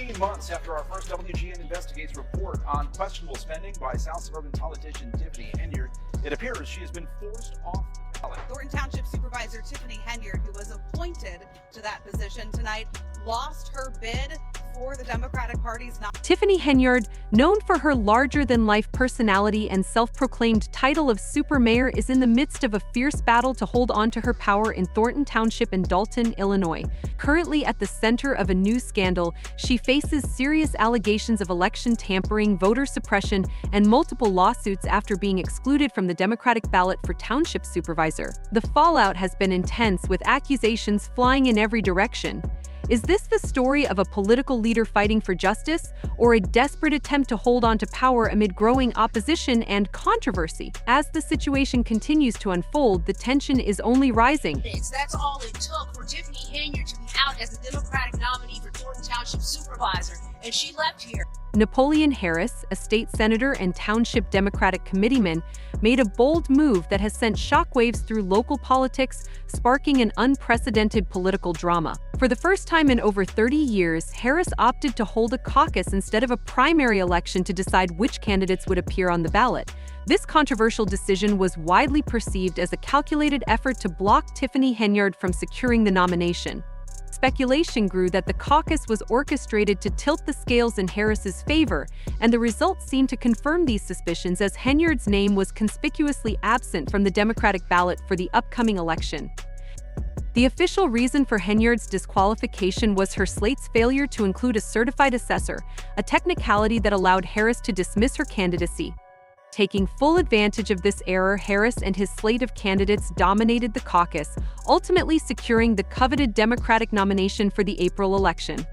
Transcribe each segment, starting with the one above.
18 months after our first WGN Investigates report on questionable spending by South Suburban politician Tiffany Henyard, it appears she has been forced off the ballot. Thornton Township Supervisor Tiffany Henyard, who was appointed to that position tonight, lost her bid for the Democratic Party's Tiffany Henyard, known for her larger-than-life personality and self-proclaimed title of super mayor, is in the midst of a fierce battle to hold on to her power in Thornton Township in Dalton, Illinois. Currently at the center of a new scandal, she faces serious allegations of election tampering, voter suppression, and multiple lawsuits after being excluded from the Democratic ballot for township supervisor. The fallout has been intense, with accusations flying in every direction. Is this the story of a political leader fighting for justice, or a desperate attempt to hold on to power amid growing opposition and controversy? As the situation continues to unfold, the tension is only rising. That's all it took for Tiffany Henyard to be out as the Democratic nominee for Thornton Township Supervisor, and she left here. Napoleon Harris, a state senator and township Democratic committeeman, made a bold move that has sent shockwaves through local politics, sparking an unprecedented political drama. For the first time in over 30 years, Harris opted to hold a caucus instead of a primary election to decide which candidates would appear on the ballot. This controversial decision was widely perceived as a calculated effort to block Tiffany Henyard from securing the nomination. Speculation grew that the caucus was orchestrated to tilt the scales in Harris's favor, and the results seemed to confirm these suspicions, as Henyard's name was conspicuously absent from the Democratic ballot for the upcoming election. The official reason for Henyard's disqualification was her slate's failure to include a certified assessor, a technicality that allowed Harris to dismiss her candidacy. Taking full advantage of this error, Harris and his slate of candidates dominated the caucus, ultimately securing the coveted Democratic nomination for the April election.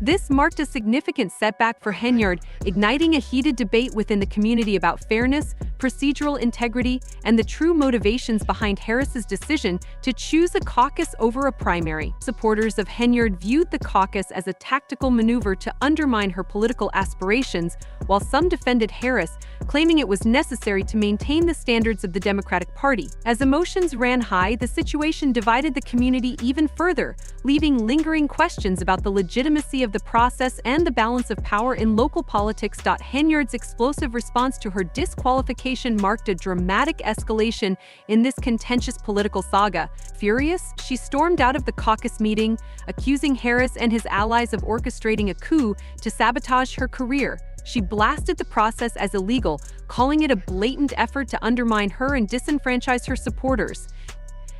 This marked a significant setback for Henyard, igniting a heated debate within the community about fairness, procedural integrity, and the true motivations behind Harris's decision to choose a caucus over a primary. Supporters of Henyard viewed the caucus as a tactical maneuver to undermine her political aspirations, while some defended Harris, claiming it was necessary to maintain the standards of the Democratic Party. As emotions ran high, the situation divided the community even further, leaving lingering questions about the legitimacy of the process and the balance of power in local politics. Henyard's explosive response to her disqualification marked a dramatic escalation in this contentious political saga. Furious, she stormed out of the caucus meeting, accusing Harris and his allies of orchestrating a coup to sabotage her career. She blasted the process as illegal, calling it a blatant effort to undermine her and disenfranchise her supporters.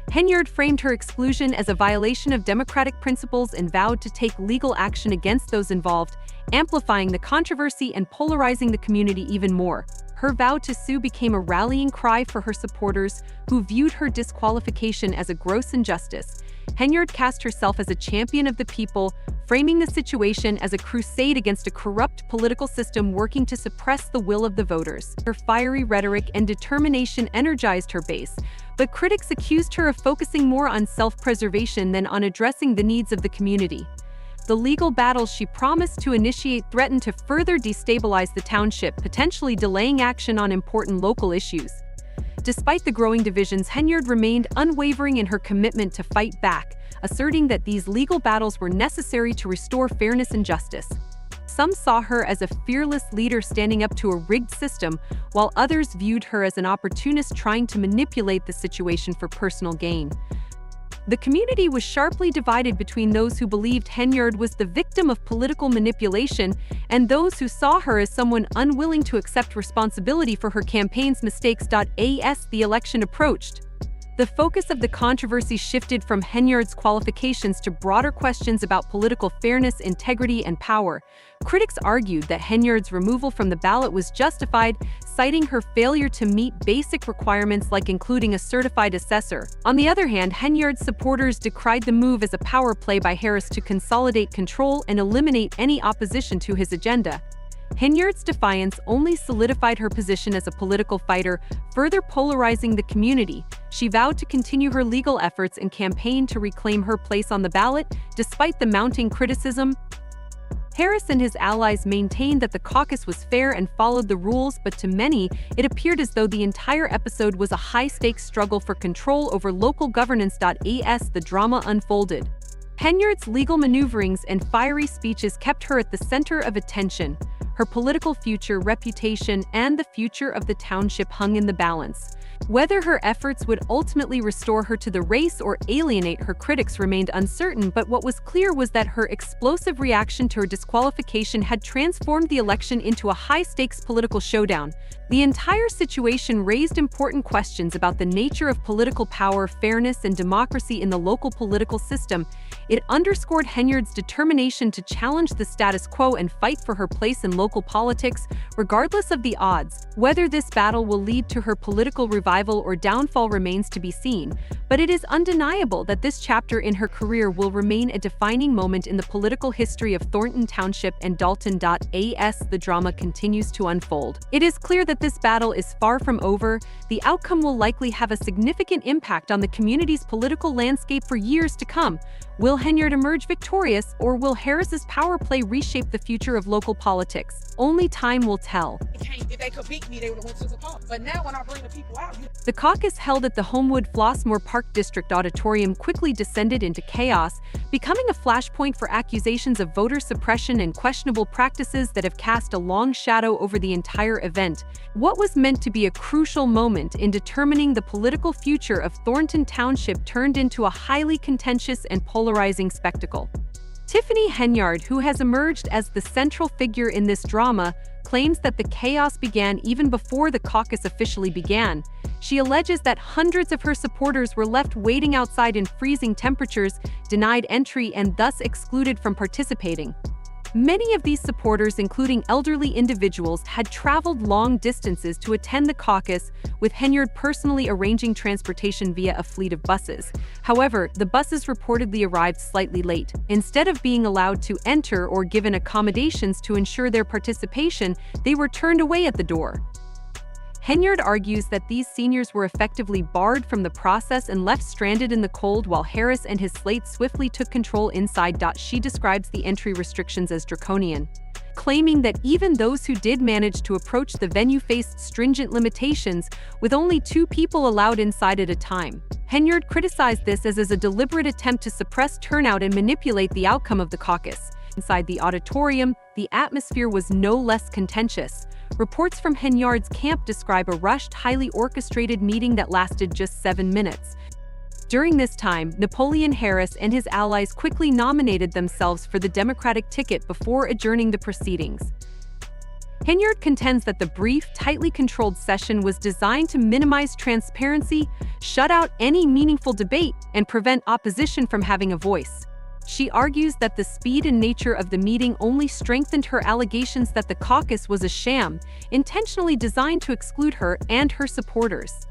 Henyard framed her exclusion as a violation of democratic principles and vowed to take legal action against those involved, amplifying the controversy and polarizing the community even more. Her vow to sue became a rallying cry for her supporters, who viewed her disqualification as a gross injustice. Henyard cast herself as a champion of the people, framing the situation as a crusade against a corrupt political system working to suppress the will of the voters. Her fiery rhetoric and determination energized her base, but critics accused her of focusing more on self-preservation than on addressing the needs of the community. The legal battles she promised to initiate threatened to further destabilize the township, potentially delaying action on important local issues. Despite the growing divisions, Henyard remained unwavering in her commitment to fight back, asserting that these legal battles were necessary to restore fairness and justice. Some saw her as a fearless leader standing up to a rigged system, while others viewed her as an opportunist trying to manipulate the situation for personal gain. The community was sharply divided between those who believed Henyard was the victim of political manipulation and those who saw her as someone unwilling to accept responsibility for her campaign's mistakes. As the election approached, the focus of the controversy shifted from Henyard's qualifications to broader questions about political fairness, integrity, and power. Critics argued that Henyard's removal from the ballot was justified, citing her failure to meet basic requirements like including a certified assessor. On the other hand, Henyard's supporters decried the move as a power play by Harris to consolidate control and eliminate any opposition to his agenda. Henyard's defiance only solidified her position as a political fighter, further polarizing the community. She vowed to continue her legal efforts and campaign to reclaim her place on the ballot, despite the mounting criticism. Harris and his allies maintained that the caucus was fair and followed the rules, but to many, it appeared as though the entire episode was a high-stakes struggle for control over local governance. As the drama unfolded, Henyard's legal maneuverings and fiery speeches kept her at the center of attention. Her political future, reputation, and the future of the township hung in the balance. Whether her efforts would ultimately restore her to the race or alienate her critics remained uncertain, but what was clear was that her explosive reaction to her disqualification had transformed the election into a high-stakes political showdown. The entire situation raised important questions about the nature of political power, fairness, and democracy in the local political system. It underscored Henyard's determination to challenge the status quo and fight for her place in local politics, regardless of the odds. Whether this battle will lead to her political revival or downfall remains to be seen, but it is undeniable that this chapter in her career will remain a defining moment in the political history of Thornton Township and Dalton. As the drama continues to unfold, it is clear that this battle is far from over. The outcome will likely have a significant impact on the community's political landscape for years to come. Will Henyard emerge victorious, or will Harris's power play reshape the future of local politics? Only time will tell. If they could beat me, they would have went to the caucus. But now when I bring the people out... The caucus held at the Homewood Flossmoor Park District Auditorium quickly descended into chaos, becoming a flashpoint for accusations of voter suppression and questionable practices that have cast a long shadow over the entire event. What was meant to be a crucial moment in determining the political future of Thornton Township turned into a highly contentious and polarizing spectacle. Tiffany Henyard, who has emerged as the central figure in this drama, claims that the chaos began even before the caucus officially began. She alleges that hundreds of her supporters were left waiting outside in freezing temperatures, denied entry, and thus excluded from participating. Many of these supporters, including elderly individuals, had traveled long distances to attend the caucus, with Henyard personally arranging transportation via a fleet of buses. However, the buses reportedly arrived slightly late. Instead of being allowed to enter or given accommodations to ensure their participation, they were turned away at the door. Henyard argues that these seniors were effectively barred from the process and left stranded in the cold while Harris and his slate swiftly took control inside. She describes the entry restrictions as draconian, claiming that even those who did manage to approach the venue faced stringent limitations, with only 2 people allowed inside at a time. Henyard criticized this as a deliberate attempt to suppress turnout and manipulate the outcome of the caucus. Inside the auditorium, the atmosphere was no less contentious. Reports from Henyard's camp describe a rushed, highly orchestrated meeting that lasted just 7 minutes. During this time, Napoleon Harris and his allies quickly nominated themselves for the Democratic ticket before adjourning the proceedings. Henyard contends that the brief, tightly controlled session was designed to minimize transparency, shut out any meaningful debate, and prevent opposition from having a voice. She argues that the speed and nature of the meeting only strengthened her allegations that the caucus was a sham, intentionally designed to exclude her and her supporters.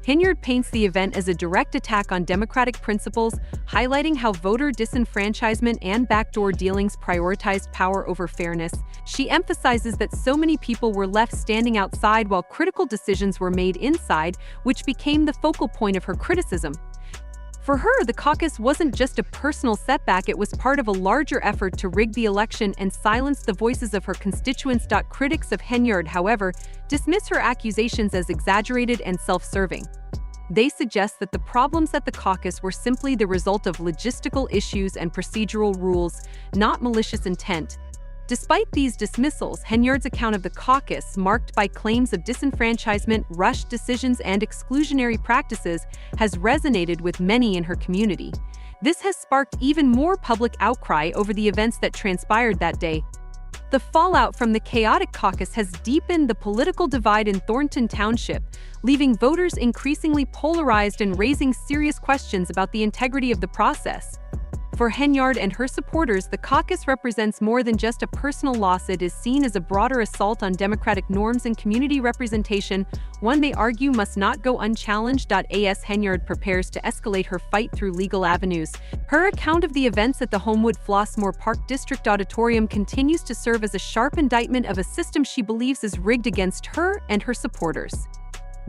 Henyard paints the event as a direct attack on democratic principles, highlighting how voter disenfranchisement and backdoor dealings prioritized power over fairness. She emphasizes that so many people were left standing outside while critical decisions were made inside, which became the focal point of her criticism. For her, the caucus wasn't just a personal setback, it was part of a larger effort to rig the election and silence the voices of her constituents. Critics of Henyard, however, dismiss her accusations as exaggerated and self-serving. They suggest that the problems at the caucus were simply the result of logistical issues and procedural rules, not malicious intent. Despite these dismissals, Henyard's account of the caucus, marked by claims of disenfranchisement, rushed decisions, and exclusionary practices, has resonated with many in her community. This has sparked even more public outcry over the events that transpired that day. The fallout from the chaotic caucus has deepened the political divide in Thornton Township, leaving voters increasingly polarized and raising serious questions about the integrity of the process. For Henyard and her supporters, the caucus represents more than just a personal loss. It is seen as a broader assault on democratic norms and community representation, one they argue must not go unchallenged. As Henyard prepares to escalate her fight through legal avenues, her account of the events at the Homewood Flossmoor Park District Auditorium continues to serve as a sharp indictment of a system she believes is rigged against her and her supporters.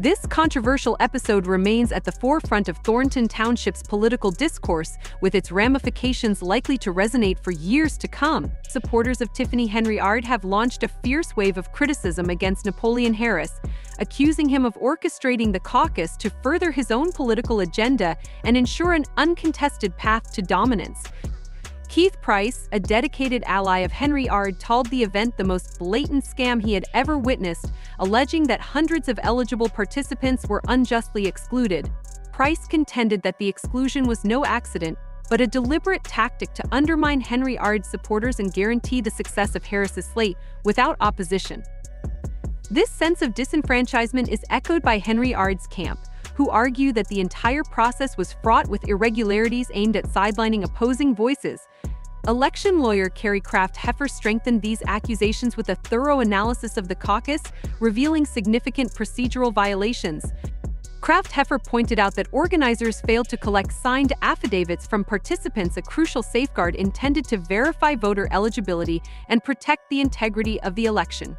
This controversial episode remains at the forefront of Thornton Township's political discourse, with its ramifications likely to resonate for years to come. Supporters of Tiffany Henyard have launched a fierce wave of criticism against Napoleon Harris, accusing him of orchestrating the caucus to further his own political agenda and ensure an uncontested path to dominance. Keith Price, a dedicated ally of Henyard, called the event the most blatant scam he had ever witnessed, alleging that hundreds of eligible participants were unjustly excluded. Price contended that the exclusion was no accident, but a deliberate tactic to undermine Henyard's supporters and guarantee the success of Harris's slate without opposition. This sense of disenfranchisement is echoed by Henyard's camp, who argue that the entire process was fraught with irregularities aimed at sidelining opposing voices. Election lawyer Carrie Kraft-Heffer strengthened these accusations with a thorough analysis of the caucus, revealing significant procedural violations. Kraft-Heffer pointed out that organizers failed to collect signed affidavits from participants, a crucial safeguard intended to verify voter eligibility and protect the integrity of the election.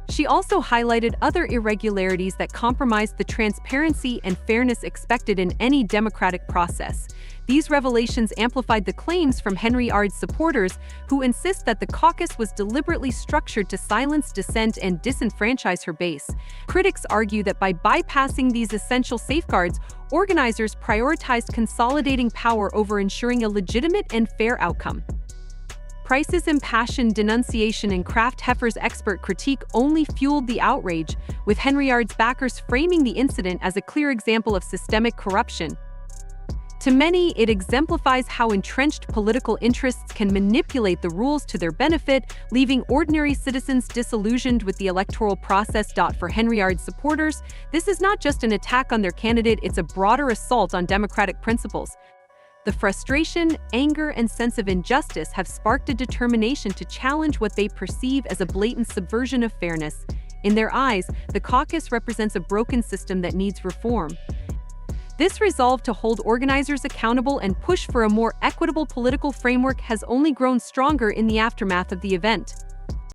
She also highlighted other irregularities that compromised the transparency and fairness expected in any democratic process. These revelations amplified the claims from Henyard's supporters, who insist that the caucus was deliberately structured to silence dissent and disenfranchise her base. Critics argue that by bypassing these essential safeguards, organizers prioritized consolidating power over ensuring a legitimate and fair outcome. Price's impassioned denunciation and Kraft-Heffer's expert critique only fueled the outrage, with Henyard's backers framing the incident as a clear example of systemic corruption. To many, it exemplifies how entrenched political interests can manipulate the rules to their benefit, leaving ordinary citizens disillusioned with the electoral process. For Henyard's supporters, this is not just an attack on their candidate, it's a broader assault on democratic principles. The frustration, anger, and sense of injustice have sparked a determination to challenge what they perceive as a blatant subversion of fairness. In their eyes, the caucus represents a broken system that needs reform. This resolve to hold organizers accountable and push for a more equitable political framework has only grown stronger in the aftermath of the event.